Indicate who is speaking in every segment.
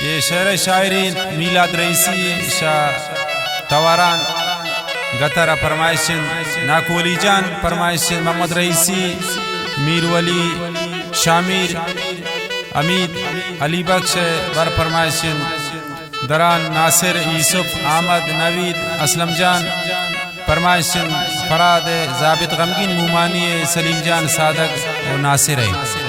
Speaker 1: ये शहर शायरीन मीलाद रईसी शाह तवारान गतरा फरमाइशन नाकोली जान फरमाइशन मोहम्मद रईसी मीर वली शामिर अमीद अली बख्श बर फरमाइशन दरान नासिर यूसुफ अहमद नवीद असलम जान फरमाइशन फराद जाबित गमगीन मुमानी सलीम जान सादक और नासिर है।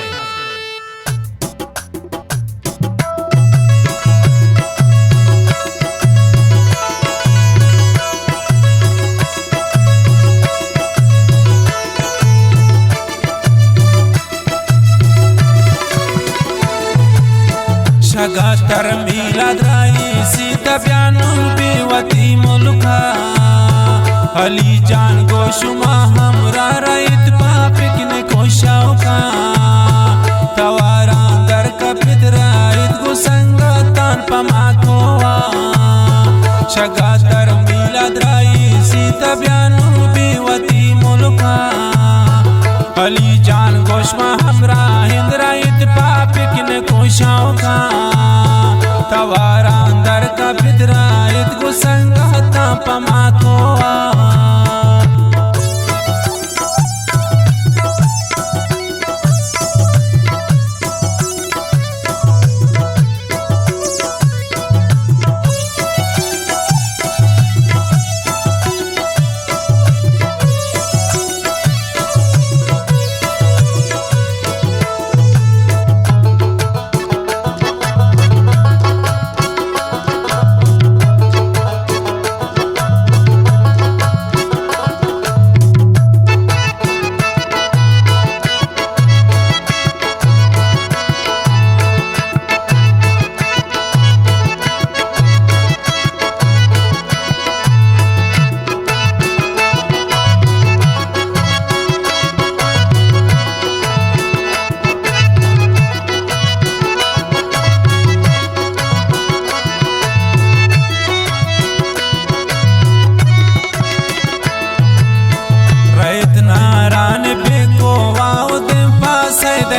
Speaker 1: शगातर मीलाद रईसी तब्यानुल बेवती मुल्का अली जान गोशुमा हमरा रईत पापिकने कोशाउका तवारा दर कपित रईत गुसंगतान पमाकोवा शगातर मीलाद रईसी तब्यानुल बेवती मुल्का अली जान गोशुमा हमरा हिंद रईत पापिकने कोशाउका तवारा अंदर का पितरा इत गुसंगता पमाकोआ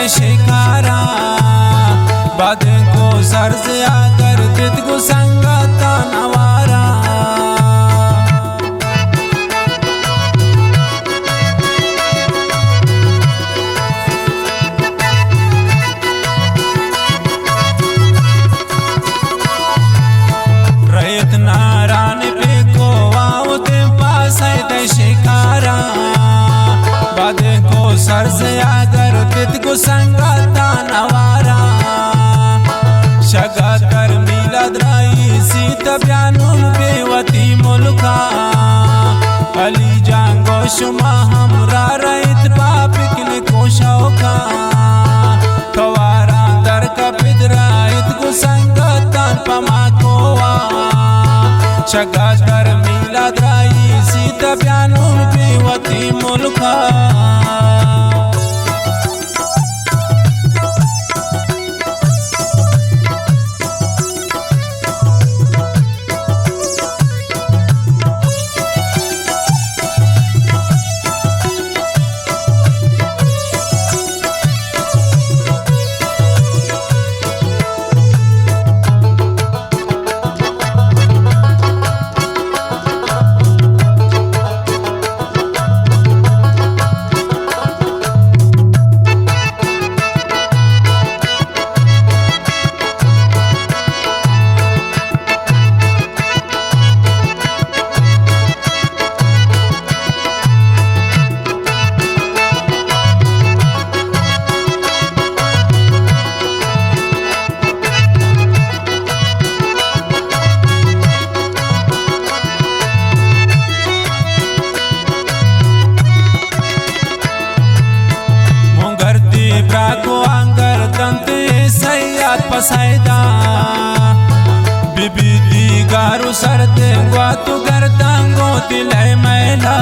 Speaker 1: शिकारा बाद को सर्ज आकर तित को संगता नवारा रैत नारान पे को वाओ ते पास है शिकारा बाद को सर्ज आकर तित को संगता नवारा शगातर मीलाद रईसी तब्यानुल बेवती मुल्का अली जान गोशुमा हमरा रईत पापिकने कोशाउका तवारा दर कपित रईत को संगता पमाकोआ शगातर मीलाद रईसी तब्यानुल बेवती मुल्का को अंगर तंते सयात पसायदा बिबी दी गारू सरते ग्वातु गर्दांगो तिलय मैला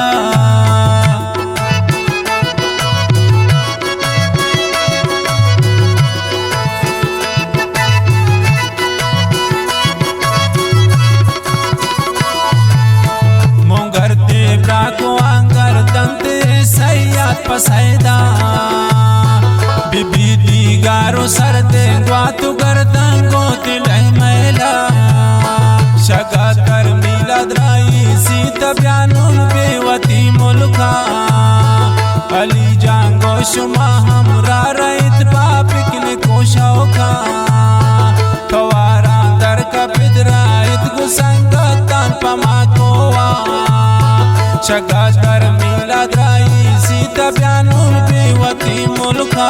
Speaker 1: मोंगर देवरा को अंगर तंते सयात पसायदा बिबी दी गारू सरते ग्वातु गर्दांगो तिलय मुल्का अली जांगो शुमा हमरा रहित पापिकने को शौका तवारा दर का पिदराइत गुसंगतान पमा कोवा शगा कर मिलाद राई सीता ब्यानुल बेवती मुल्का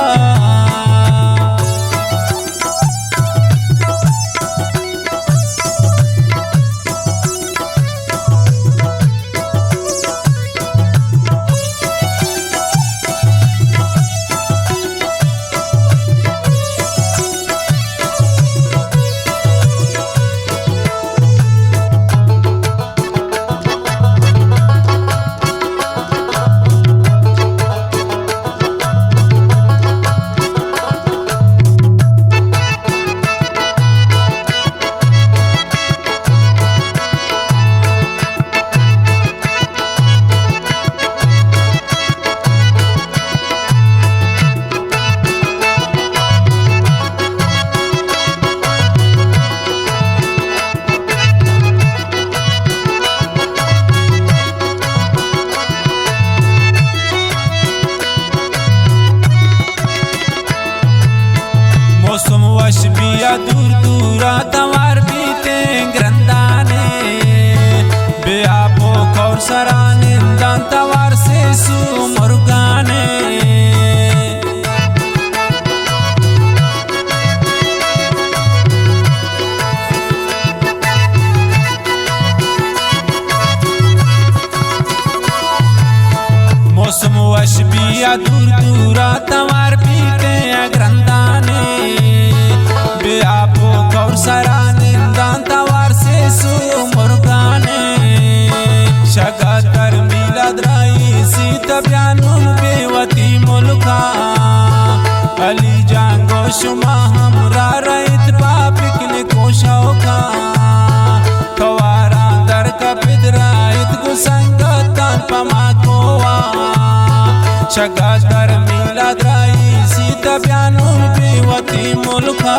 Speaker 1: मौसम वश बिया दूर दूरा तवार बीते ग्रंदाने बेआबो कौर सराने दान तवार से सु मुर्गाने मौसम वश बिया दूर दूरा तवार बीते ग्रंदाने बेआबो कौर सराने दान तवार से सु मुर्गाने शगा कर मिलाद राई सीता ब्यानुल बेवती मुल्का अली जांगो शुमा हमरा रहित पापिकने को शौका तवारा दर का पिदराइत गुसंगतान पमा कोवा शगा कर मिलाद राई सीता ब्यानुल बेवती मुल्का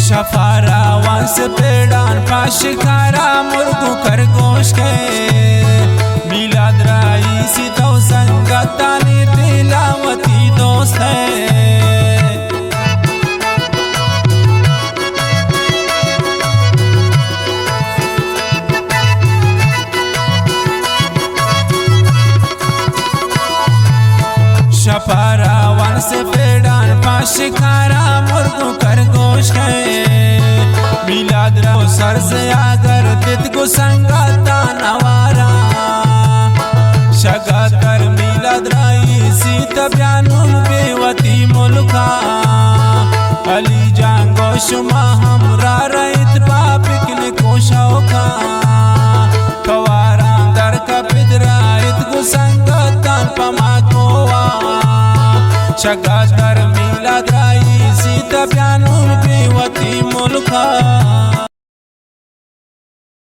Speaker 1: शफारा वंश पेड़ान पाशिकारा मुर्गू खरगोश के मिलाद राई सीतो संगतानी तिलावती दोस्त है शफारा वंश पेड़ान पाशिकारा मुर्गू खरगोश के मिलाद रो सर से आगर तित को संगता नवारा शगा कर मिलाद राई सीता ब्यानुल बेवती मुल्का अली जांगो शुमा हमरा रहित पापिकने को शौका तवारा दर का पिदराइत गुसंगतान पमा कोवा शगा कर मिलाद राई सीता ब्यानुल बेवती मुल्का